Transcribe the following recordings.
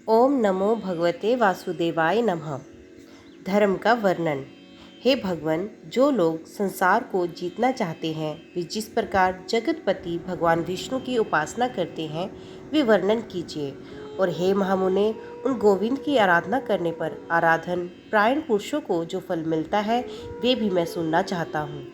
ओम नमो भगवते वासुदेवाय नमः। धर्म का वर्णन। हे भगवान, जो लोग संसार को जीतना चाहते हैं वे जिस प्रकार जगतपति भगवान विष्णु की उपासना करते हैं वे वर्णन कीजिए। और हे महामुने, उन गोविंद की आराधना करने पर आराधन प्रायण पुरुषों को जो फल मिलता है वे भी मैं सुनना चाहता हूँ।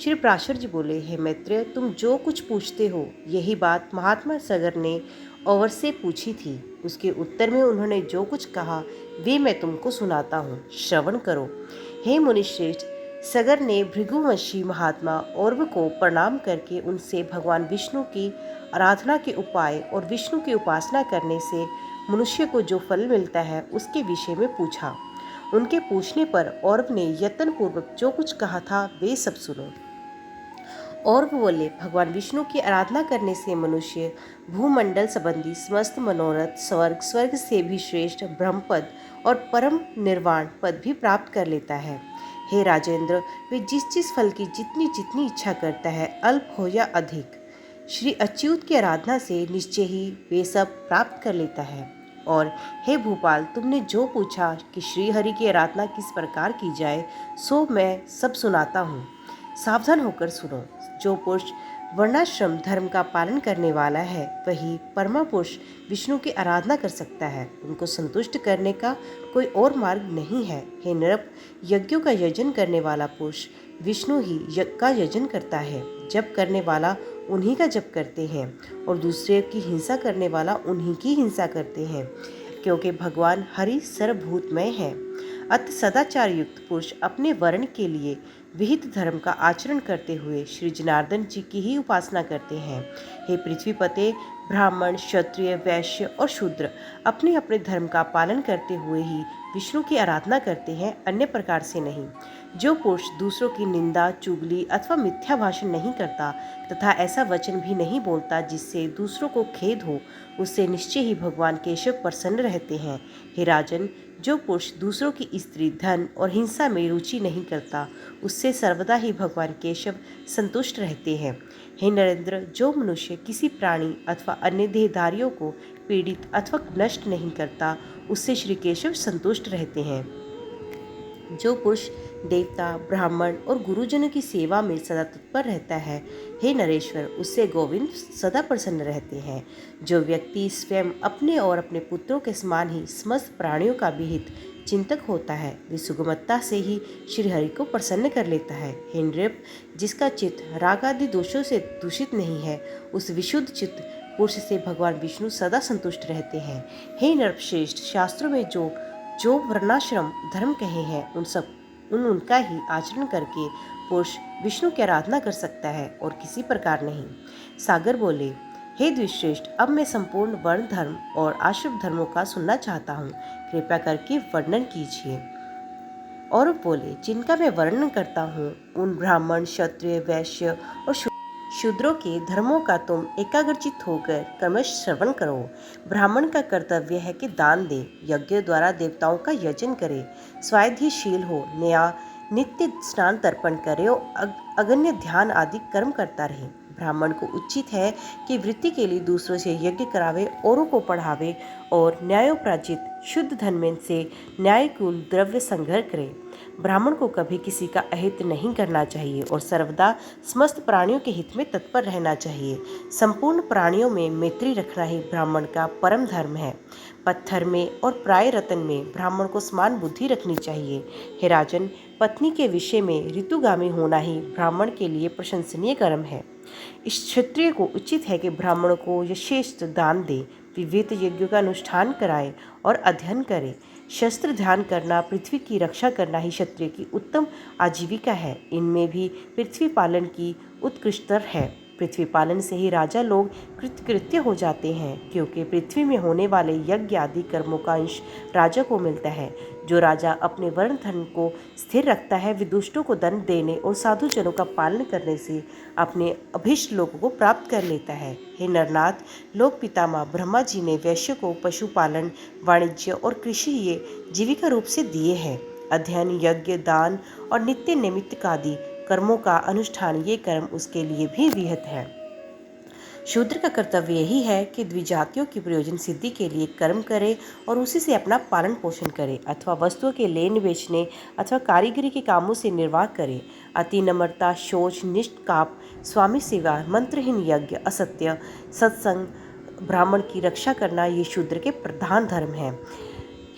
श्री पराशर जी बोले, हे मैत्रेय, तुम जो कुछ पूछते हो यही बात महात्मा सगर ने और से पूछी थी। उसके उत्तर में उन्होंने जो कुछ कहा वे मैं तुमको सुनाता हूँ, श्रवण करो। हे मुनिश्रेष्ठ, सगर ने भृगुवंशी महात्मा औरव को प्रणाम करके उनसे भगवान विष्णु की आराधना के उपाय और विष्णु की उपासना करने से मनुष्य को जो फल मिलता है उसके विषय में पूछा। उनके पूछने पर औरव ने यत्न पूर्वक जो कुछ कहा था वे सब सुनो। और वो बोले, भगवान विष्णु की आराधना करने से मनुष्य भूमंडल संबंधी समस्त मनोरथ, स्वर्ग से भी श्रेष्ठ ब्रह्म पद और परम निर्वाण पद भी प्राप्त कर लेता है। हे राजेंद्र, वे जिस फल की जितनी जितनी इच्छा करता है, अल्प हो या अधिक, श्री अच्युत की आराधना से निश्चय ही वे सब प्राप्त कर लेता है। और हे भूपाल, तुमने जो पूछा कि श्री हरि की आराधना किस प्रकार की जाए सो मैं सब सुनाता हूँ। सावधान होकर सुनो। जो पुरुष वर्णाश्रम धर्म का पालन करने वाला है वही परमा पुरुष विष्णु की आराधना कर सकता है। उनको संतुष्ट करने का कोई और मार्ग नहीं है। हे नृप, यज्ञों का यजन करने वाला पुरुष विष्णु ही यज्ञ का यजन करता है। जप करने वाला उन्हीं का जप करते हैं और दूसरे की हिंसा करने वाला उन्हीं की हिंसा करते हैं, क्योंकि भगवान हरि सर्वभूतमय है। अत सदाचार युक्त पुरुष अपने वर्ण के लिए विहित धर्म का आचरण करते हुए श्री जनार्दन जी की ही उपासना करते हैं। हे पृथ्वीपते, ब्राह्मण, क्षत्रिय, वैश्य और शूद्र अपने अपने धर्म का पालन करते हुए ही विष्णु की आराधना करते हैं, अन्य प्रकार से नहीं। जो पुरुष दूसरों की निंदा, चुगली अथवा मिथ्या भाषण नहीं करता तथा ऐसा वचन भी नहीं बोलता जिससे दूसरों को खेद हो, उससे निश्चय ही भगवान केशव प्रसन्न रहते हैं। हे राजन, जो पुरुष दूसरों की स्त्री, धन और हिंसा में रुचि नहीं करता उससे सर्वदा ही भगवान केशव संतुष्ट रहते हैं। हे नरेंद्र, जो मनुष्य किसी प्राणी अथवा अन्य देहधारियों को पीड़ित अथवा नष्ट नहीं करता उससे श्री केशव संतुष्ट रहते हैं। जो पुरुष देवता, ब्राह्मण और गुरुजनों की सेवा में सदा तत्पर रहता है, हे नरेश्वर, उससे गोविंद सदा प्रसन्न रहते हैं। जो व्यक्ति स्वयं अपने और अपने पुत्रों के समान ही समस्त प्राणियों का विहित चिंतक होता है वे सुगमता से ही श्री हरि को प्रसन्न कर लेता है। हे नृप, जिसका चित्त राग आदि दोषों से दूषित नहीं है उस विशुद्ध चित्त पुरुष से भगवान विष्णु सदा संतुष्ट रहते हैं। हे नृपश्रेष्ठ, शास्त्रों में जो जो वर्णाश्रम धर्म कहे हैं उनका ही आचरण करके पुरुष विष्णु की आराधना कर सकता है और किसी प्रकार नहीं। सागर बोले, हे द्विश्रेष्ठ, अब मैं संपूर्ण वर्ण धर्म और आश्रम धर्मों का सुनना चाहता हूँ, कृपया करके वर्णन कीजिए। और बोले, जिनका मैं वर्णन करता हूँ उन ब्राह्मण, क्षत्रिय, वैश्य और शूद्रों के धर्मों का तुम एकाग्रचित होकर क्रमश श्रवण करो। ब्राह्मण का कर्तव्य है कि दान दे, यज्ञ द्वारा देवताओं का यजन करे, स्वाध्यायशील हो, नया नित्य स्नान तर्पण करे और अगण्य ध्यान आदि कर्म करता रहे। ब्राह्मण को उचित है कि वृत्ति के लिए दूसरों से यज्ञ करावे, औरों को पढ़ावे और न्यायोपराजित शुद्ध धन में से न्यायकूल द्रव्य संग्रह करे। ब्राह्मण को कभी किसी का अहित नहीं करना चाहिए और सर्वदा समस्त प्राणियों के हित में तत्पर रहना चाहिए। संपूर्ण प्राणियों में मैत्री रखना ही ब्राह्मण का परम धर्म है। पत्थर में और प्राय रतन में ब्राह्मण को समान बुद्धि रखनी चाहिए। हे राजन, पत्नी के विषय में ऋतुगामी होना ही ब्राह्मण के लिए प्रशंसनीय कर्म है। इस क्षत्रिय को उचित है कि ब्राह्मण को यथेष्ट दान दे, विविध यज्ञों का अनुष्ठान कराए और अध्ययन करे। शस्त्र ध्यान करना, पृथ्वी की रक्षा करना ही क्षत्रिय की उत्तम आजीविका है। इनमें भी पृथ्वी पालन की उत्कृष्टतर है। पृथ्वी पालन से ही राजा लोग कृतकृत्य हो जाते हैं, क्योंकि पृथ्वी में होने वाले यज्ञ आदि कर्मों का अंश राजा को मिलता है। जो राजा अपने वर्ण धर्म को स्थिर रखता है वे दुष्टों को दंड देने और साधुजनों का पालन करने से अपने अभीष्ट लोगों को प्राप्त कर लेता है। हे नरनाथ, लोक पितामह ब्रह्मा जी ने वैश्य को पशुपालन, वाणिज्य और कृषि ये जीविका रूप से दिए हैं। अध्ययन, यज्ञ, दान और नित्य निमित्त आदि कर्मों का अनुष्ठान ये कर्म उसके लिए भी विहित है। शूद्र का कर्तव्य यही है कि द्विजातियों की प्रयोजन सिद्धि के लिए कर्म करे और उसी से अपना पालन पोषण करे अथवा वस्तुओं के लेने बेचने अथवा कारीगरी के कामों से निर्वाह करे। अति नम्रता, शौच, निष्काम, स्वामी सेवा, मंत्रहीन यज्ञ, असत्य, सत्संग, ब्राह्मण की रक्षा करना ये शूद्र के प्रधान धर्म हैं।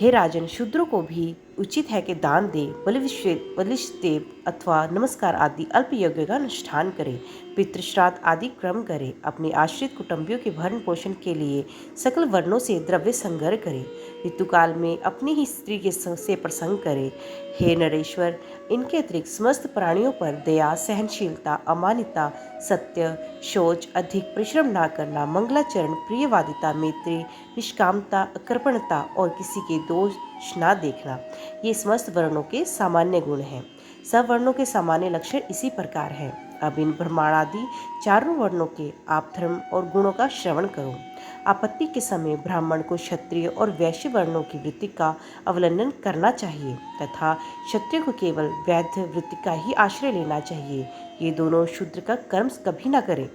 हे राजन, शूद्रों को भी उचित है कि दान दे, बलिष्ठदेव अथवा नमस्कार आदि अल्प यज्ञ का अनुष्ठान करे, पितृश्राद्ध आदि क्रम करे, अपने आश्रित कुटुंबियों के भरण पोषण के लिए सकल वर्णों से द्रव्य संग्रह करे, ऋतुकाल में अपनी ही स्त्री के से प्रसंग करे। हे नरेश्वर, इनके अतिरिक्त समस्त प्राणियों पर दया, सहनशीलता, अमानिता, सत्य, शौच, अधिक परिश्रम न करना, मंगलाचरण, प्रियवादिता, मैत्री, निष्कामता, अकृपणता और किसी के दोष न देखना, ये समस्त वर्णों के सामान्य गुण हैं। सब वर्णों के सामान्य लक्षण इसी प्रकार हैं। अब इन ब्रह्माणादि चारों वर्णों के आप धर्म और गुणों का श्रवण करो। आपत्ति के समय ब्राह्मण को क्षत्रिय और वैश्य वर्णों की वृत्ति का अवलंबन करना चाहिए तथा क्षत्रिय को केवल वैद्य वृत्ति का ही आश्रय लेना चाहिए। ये दोनों शूद्र का कर्म कभी न करें।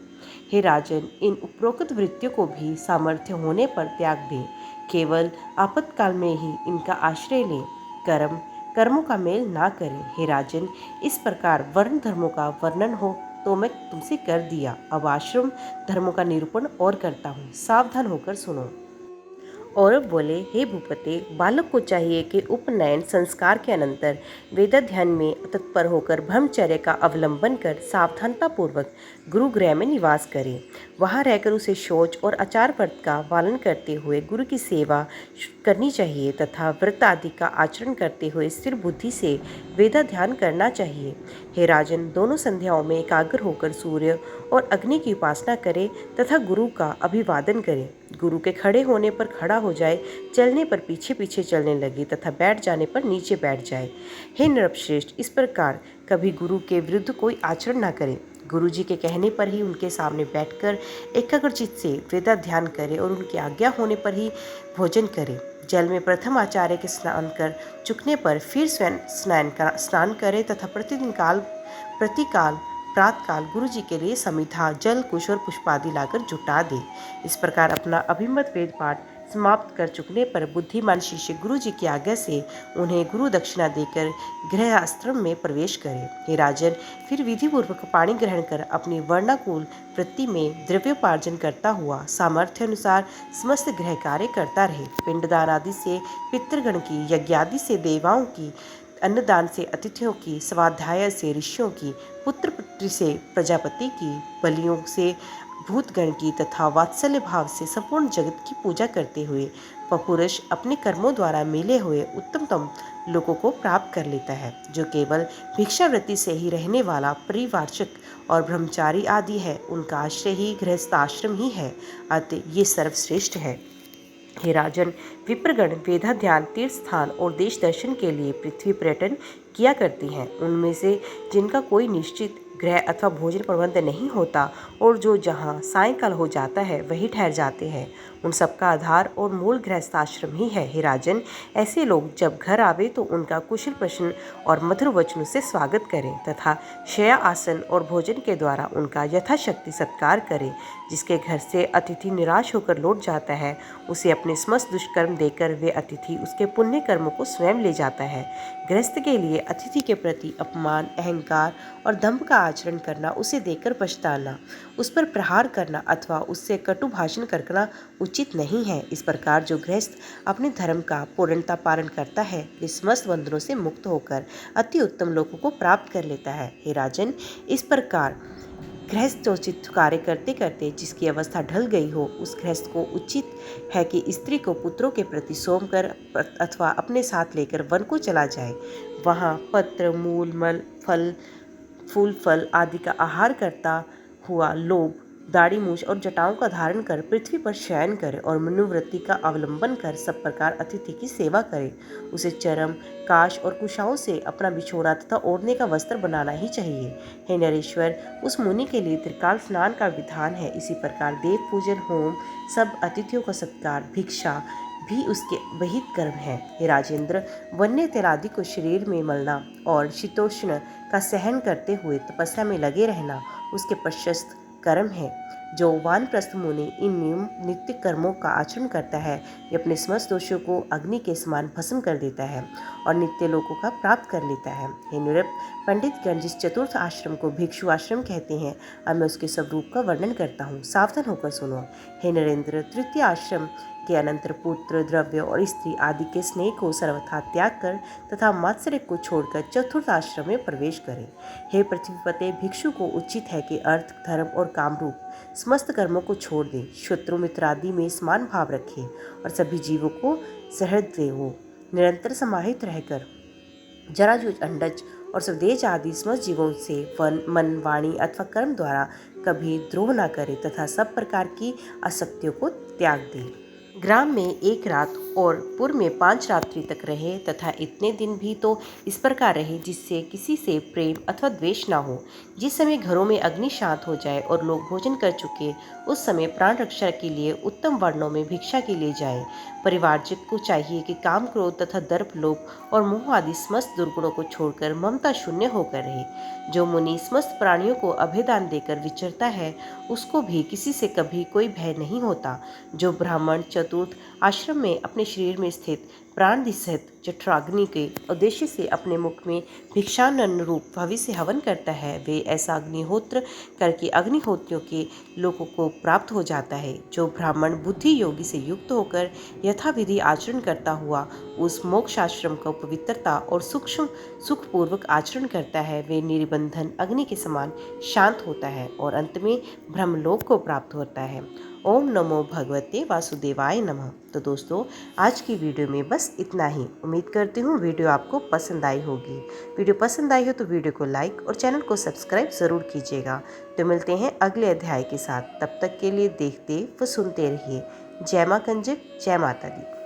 हे राजन, इन उपरोक्त वृत्तियों को भी सामर्थ्य होने पर त्याग दें। केवल आपातकाल में ही इनका आश्रय लें। कर्मों का मेल ना करें। हे राजन, इस प्रकार वर्ण धर्मों का वर्णन हो तो मैं तुमसे कर दिया। अब आश्रम धर्मों का निरूपण और करता हूँ, सावधान होकर सुनो। औरव बोले, हे भूपते, बालक को चाहिए कि उपनयन संस्कार के अनंतर वेदाध्ययन में तत्पर होकर ब्रह्मचर्य का अवलंबन कर सावधानतापूर्वक गुरु गृह में निवास करे। वहाँ रहकर उसे शौच और आचार व्रत का पालन करते हुए गुरु की सेवा करनी चाहिए तथा व्रत आदि का आचरण करते हुए स्थिर बुद्धि से वेदाध्ययन करना चाहिए। हे राजन, दोनों संध्याओं में एकाग्र होकर सूर्य और अग्नि की उपासना करे तथा गुरु का अभिवादन करे। गुरु के खड़े होने पर खड़ा हो जाए, चलने पर पीछे पीछे चलने लगे तथा बैठ जाने पर नीचे बैठ जाए। हे नृपश्रेष्ठ, इस प्रकार कभी गुरु के विरुद्ध कोई आचरण न करे। गुरु जी के कहने पर ही उनके सामने बैठकर एकाग्रचित्त से वेदाध्ययन करे और उनकी आज्ञा होने पर ही भोजन करे। जल में प्रथम आचार्य के स्नान कर चुकने पर फिर स्वयं स्नान करे तथा प्रतिकाल प्रातकाल गुरु जी के लिए समिधा, जल, कुश और पुष्पादि लाकर जुटा दे। इस प्रकार अपना अभिमत वेद पाठ समाप्त कर चुकने पर बुद्धिमान शिष्य गुरु जी की आज्ञा से उन्हें गुरु दक्षिणा देकर गृहस्थाश्रम में प्रवेश करे। हे राजन, फिर विधि पूर्वक पानी ग्रहण कर अपनी वर्णाकुल वृत्ति में द्रव्योपार्जन करता हुआ सामर्थ्य अनुसार समस्त गृह कार्य करता रहे। पिंडदान आदि से पितृगण की, यज्ञादि से देवाओं की, अन्नदान से अतिथियों की, स्वाध्याय से ऋषियों की, पुत्र पुत्री से प्रजापति की, बलियों से भूतगण की तथा वात्सल्य भाव से संपूर्ण जगत की पूजा करते हुए पुरुष अपने कर्मों द्वारा मिले हुए उत्तमतम लोगों को प्राप्त कर लेता है। जो केवल भिक्षावृत्ति से ही रहने वाला परिवारचक और ब्रह्मचारी आदि है, उनका आश्रय ही गृहस्थाश्रम ही है, अतः ये सर्वश्रेष्ठ है। हे राजन, विप्रगण वेदाध्ययन, तीर्थ स्थान और देश दर्शन के लिए पृथ्वी पर्यटन किया करती हैं। उनमें से जिनका कोई निश्चित गृह अथवा भोजन प्रबंध नहीं होता और जो जहाँ सायंकाल हो जाता है वही ठहर जाते हैं, उन सबका आधार और मूल गृहस्थाश्रम ही है। हे राजन, ऐसे लोग जब घर आवे तो उनका कुशल प्रश्न और मधुर वचनों से स्वागत करें तथा शय्या, आसन और भोजन के द्वारा उनका यथाशक्ति सत्कार करें। जिसके घर से अतिथि निराश होकर लौट जाता है, उसे अपने समस्त दुष्कर्म देकर वे अतिथि उसके पुण्य कर्मों को स्वयं ले जाता है। गृहस्थ के लिए अतिथि के प्रति अपमान, अहंकार और दंभ का आचरण करना, उसे देकर पछताना, उस पर प्रहार करना अथवा उससे कटु भाषण करना उचित नहीं है। इस प्रकार जो गृहस्थ अपने धर्म का पूर्णता पालन करता है, वे समस्त बंधनों से मुक्त होकर अति उत्तम लोगों को प्राप्त कर लेता है। हे राजन, इस प्रकार गृहस्थोचित कार्य करते करते जिसकी अवस्था ढल गई हो, उस गृहस्थ को उचित है कि स्त्री को पुत्रों के प्रति सोम कर अथवा अपने साथ लेकर वन को चला जाए। वहाँ पत्र, मूल, मल, फूल फल आदि का आहार करता हुआ लोभ, दाढ़ी मूछ और जटाओं का धारण कर पृथ्वी पर शयन करे और मनुवृत्ति का अवलंबन कर सब प्रकार अतिथि की सेवा करे। उसे चरम, काश और कुशाओं से अपना बिछोड़ा तथा ओढ़ने का वस्त्र बनाना ही चाहिए। हे नरेश्वर, उस मुनि के लिए त्रिकाल स्नान का विधान है। इसी प्रकार देव पूजन, होम, सब अतिथियों का सत्कार, भिक्षा भी उसके विहित कर्म है। हे राजेंद्र, वन्य तेल आदि को शरीर में मलना और शीतोष्ण का सहन करते हुए तपस्या में लगे रहना उसके प्रशस्त कर्म है। जो वानप्रस्थ मुनि इन नियम नित्य कर्मों का आचरण करता है, ये अपने समस्त दोषों को अग्नि के समान भस्म कर देता है और नित्य लोकों का प्राप्त कर लेता है। हे नृप, पंडितगण जिस चतुर्थ आश्रम को भिक्षु आश्रम कहते हैं, अब मैं उसके स्वरूप का वर्णन करता हूँ, सावधान होकर सुनो। हे नरेंद्र, तृतीय आश्रम के अनंतर पुत्र, द्रव्य और स्त्री आदि के स्नेह को सर्वथा त्याग कर तथा मात्सर्य को छोड़कर चतुर्थ आश्रम में प्रवेश करें। हे पृथ्वीपते, भिक्षु को उचित है कि अर्थ, धर्म और कामरूप समस्त कर्मों को छोड़ दे, शत्रु मित्र आदि में समान भाव रखे और सभी जीवों को सहृदय हो, निरंतर समाहित रहकर जराजूझ, अंडज और स्वदेश आदि समस्त जीवों से मन, वाणी अथवा कर्म द्वारा कभी द्रोह न करे तथा सब प्रकार की आसक्तियों को त्याग दे। ग्राम में 1 रात और पुर में 5 रात्रि तक रहे तथा इतने दिन भी तो इस प्रकार रहे जिससे किसी से प्रेम अथवा द्वेष ना हो। जिस समय घरों में अग्नि शांत हो जाए और लोग भोजन कर चुके, उस समय प्राण रक्षा के लिए उत्तम वर्णों में भिक्षा के लिए जाए। परिवारजन को चाहिए कि काम, क्रोध तथा दर्प, लोभ और मोह आदि समस्त दुर्गुणों को छोड़कर ममता शून्य होकर रहे। जो मुनि समस्त प्राणियों को अभयदान देकर विचरता है, उसको भी किसी से कभी कोई भय नहीं होता। जो ब्राह्मण चतुर्थ आश्रम में अपने शरीर में स्थित प्राण सहित जठराग्नि के उद्देश्य से अपने मुख में भिक्षान्न रूप भविष्य हवन करता है, वे ऐसा अग्निहोत्र करके अग्निहोत्रियों के लोकों को प्राप्त हो जाता है। जो ब्राह्मण बुद्धि योगी से युक्त होकर यथाविधि आचरण करता हुआ उस मोक्षाश्रम का पवित्रता और सूक्ष्म सुखपूर्वक आचरण करता है, वे निर्बंधन अग्नि के समान शांत होता है और अंत में ब्रह्मलोक को प्राप्त होता है। ओम नमो भगवते वासुदेवाय नमः। तो दोस्तों, आज की वीडियो में बस इतना ही। उम्मीद करती हूँ वीडियो आपको पसंद आई होगी। वीडियो पसंद आई हो तो वीडियो को लाइक और चैनल को सब्सक्राइब ज़रूर कीजिएगा। तो मिलते हैं अगले अध्याय के साथ। तब तक के लिए देखते व सुनते रहिए। जय माँ कंजक, जय माता दी।